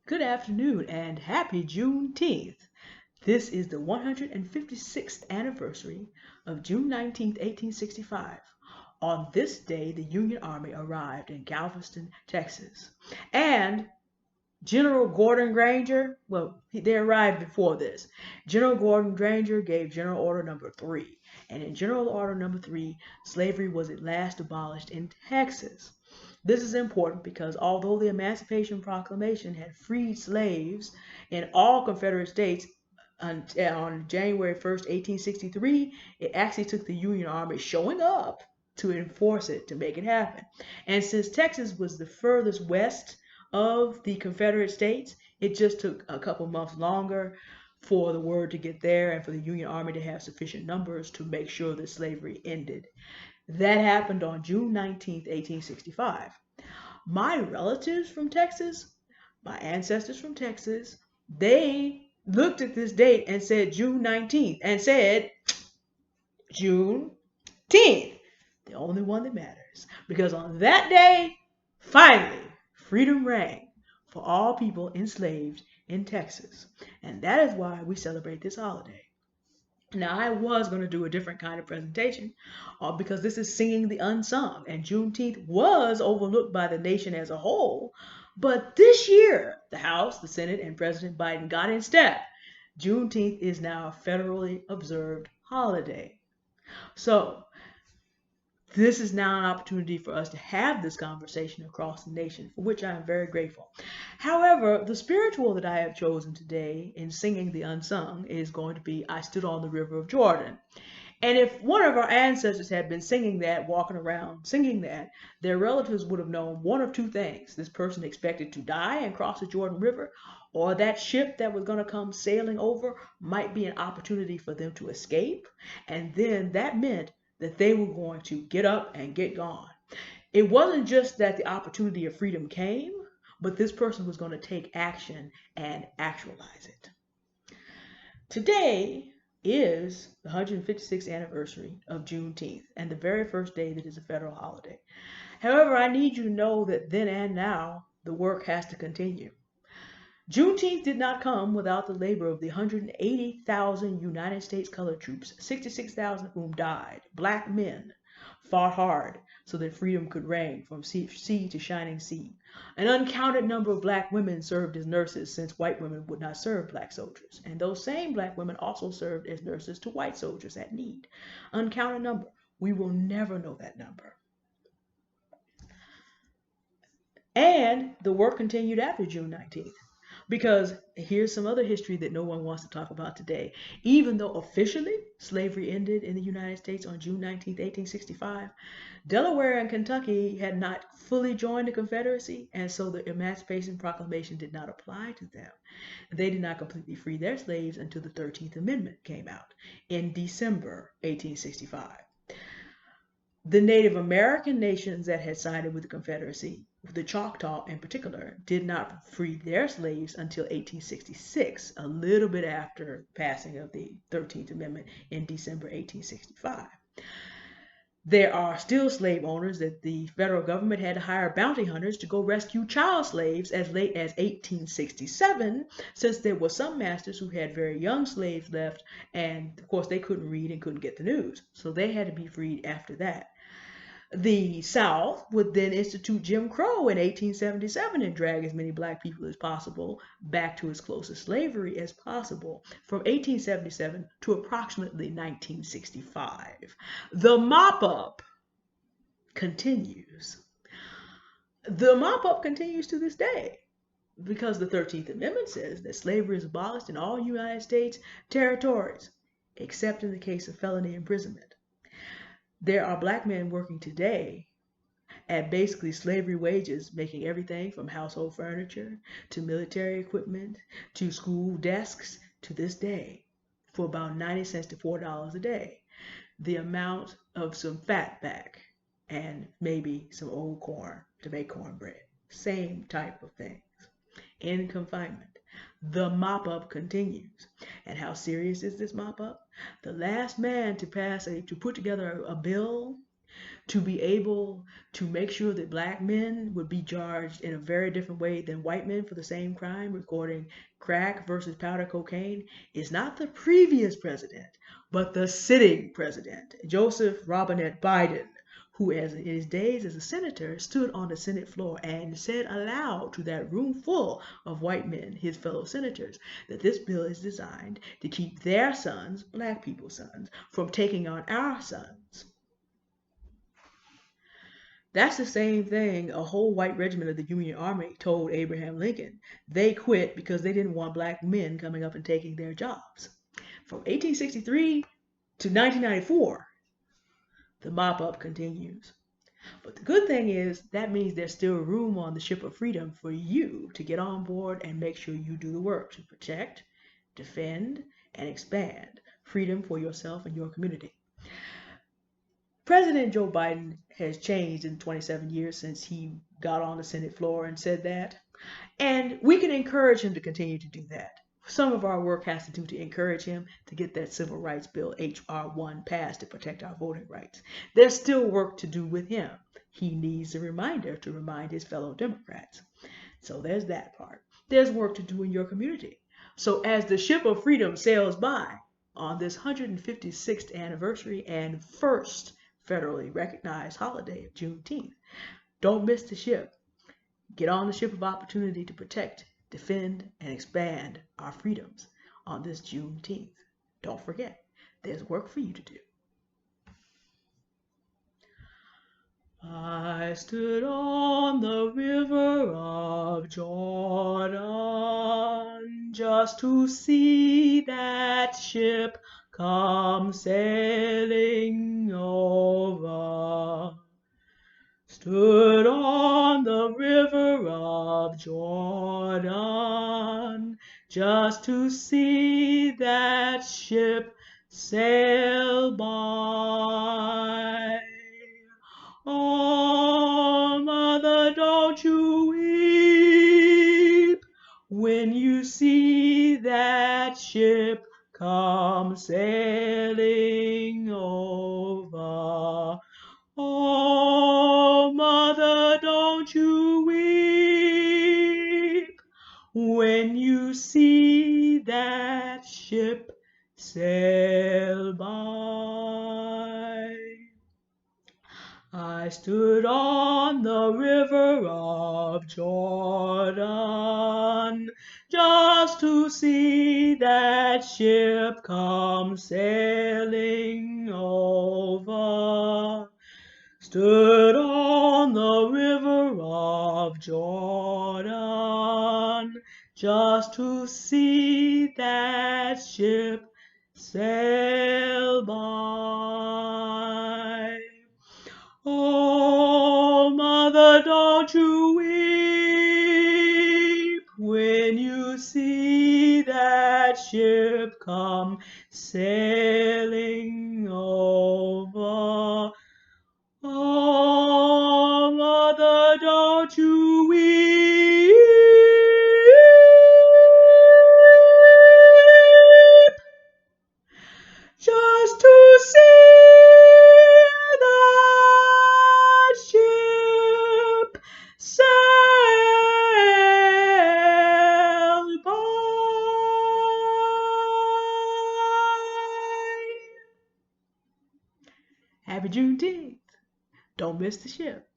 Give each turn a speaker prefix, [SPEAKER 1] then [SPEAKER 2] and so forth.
[SPEAKER 1] Good afternoon and happy Juneteenth. This is the 156th anniversary of June 19th, 1865. On this day, the Union Army arrived in Galveston, Texas. And General Gordon Granger, they arrived before this. General Gordon Granger gave General Order Number 3. And in General Order Number 3, slavery was at last abolished in Texas. This is important because although the Emancipation Proclamation had freed slaves in all Confederate states on January 1st, 1863, it actually took the Union Army showing up to enforce it, to make it happen. And since Texas was the furthest west of the Confederate states, it just took a couple months longer for the word to get there and for the Union Army to have sufficient numbers to make sure that slavery ended. That happened on June 19th, 1865. My relatives from Texas, my ancestors from Texas, they looked at this date and said June 19th and said Juneteenth, the only one that matters. Because on that day, finally, freedom rang for all people enslaved in Texas. And that is why we celebrate this holiday. Now, I was going to do a different kind of presentation because this is singing the unsung, and Juneteenth was overlooked by the nation as a whole. But this year, the House, the Senate, and President Biden got in step. Juneteenth is now a federally observed holiday. So, this is now an opportunity for us to have this conversation across the nation, for which I am very grateful. However, the spiritual that I have chosen today in singing the unsung is going to be I Stood on the River of Jordan. And if one of our ancestors had been singing that, walking around singing that, their relatives would have known one of two things. This person expected to die and cross the Jordan River, or that ship that was going to come sailing over might be an opportunity for them to escape. And then that meant that they were going to get up and get gone. It wasn't just that the opportunity of freedom came, but this person was going to take action and actualize it. Today is the 156th anniversary of Juneteenth and the very first day that is a federal holiday. However, I need you to know that then and now, the work has to continue. Juneteenth did not come without the labor of the 180,000 United States colored troops, 66,000 of whom died. Black men fought hard so that freedom could reign from sea to shining sea. An uncounted number of black women served as nurses since white women would not serve black soldiers. And those same black women also served as nurses to white soldiers at need. Uncounted number. We will never know that number. And the work continued after June 19th. Because here's some other history that no one wants to talk about today. Even though officially slavery ended in the United States on June 19th, 1865, Delaware and Kentucky had not fully joined the Confederacy, and so the Emancipation Proclamation did not apply to them. They did not completely free their slaves until the 13th Amendment came out in December 1865. The Native American nations that had sided with the Confederacy, the Choctaw in particular, did not free their slaves until 1866, a little bit after the passing of the 13th Amendment in December 1865. There are still slave owners that the federal government had to hire bounty hunters to go rescue child slaves as late as 1867, since there were some masters who had very young slaves left, and of course they couldn't read and couldn't get the news, so they had to be freed after that. The South would then institute Jim Crow in 1877 and drag as many black people as possible back to as close to slavery as possible from 1877 to approximately 1965. The mop-up continues. The mop-up continues to this day because the 13th Amendment says that slavery is abolished in all United States territories, except in the case of felony imprisonment. There are black men working today at basically slavery wages, making everything from household furniture to military equipment to school desks to this day for about 90 cents to $4 a day. The amount of some fat back and maybe some old corn to make cornbread. Same type of things. In confinement. The mop-up continues. And how serious is this mop-up? The last man to put together a bill to be able to make sure that black men would be charged in a very different way than white men for the same crime, recording crack versus powder cocaine, is not the previous president, but the sitting president, Joseph Robinette Biden, who in his days as a senator stood on the Senate floor and said aloud to that room full of white men, his fellow senators, that this bill is designed to keep their sons, black people's sons, from taking on our sons. That's the same thing a whole white regiment of the Union Army told Abraham Lincoln. They quit because they didn't want black men coming up and taking their jobs. From 1863 to 1994, the mop-up continues. But the good thing is that means there's still room on the ship of freedom for you to get on board and make sure you do the work to protect, defend, and expand freedom for yourself and your community. President Joe Biden has changed in 27 years since he got on the Senate floor and said that. And we can encourage him to continue to do that. Some of our work has to do to encourage him to get that Civil Rights Bill H.R. 1 passed to protect our voting rights. There's still work to do with him. He needs a reminder to remind his fellow Democrats. So there's that part. There's work to do in your community. So as the ship of freedom sails by on this 156th anniversary and first federally recognized holiday of Juneteenth, don't miss the ship. Get on the ship of opportunity to protect, defend, and expand our freedoms on this Juneteenth. Don't forget, there's work for you to do. I stood on the river of Jordan just to see that ship come sailing over. Stood on the river of Jordan just to see that ship sail by. Oh, mother, don't you weep when you see that ship come sailing over. Oh, mother, don't you weep when you see that ship sail by. I stood on the river of Jordan just to see that ship come sailing over. Stood on the river of Jordan just to see that ship sail by. Oh, mother, don't you weep when you see that ship come sailing over. Oh, mother, don't you weep just to see that ship sail by. Happy Juneteenth. Don't miss the ship.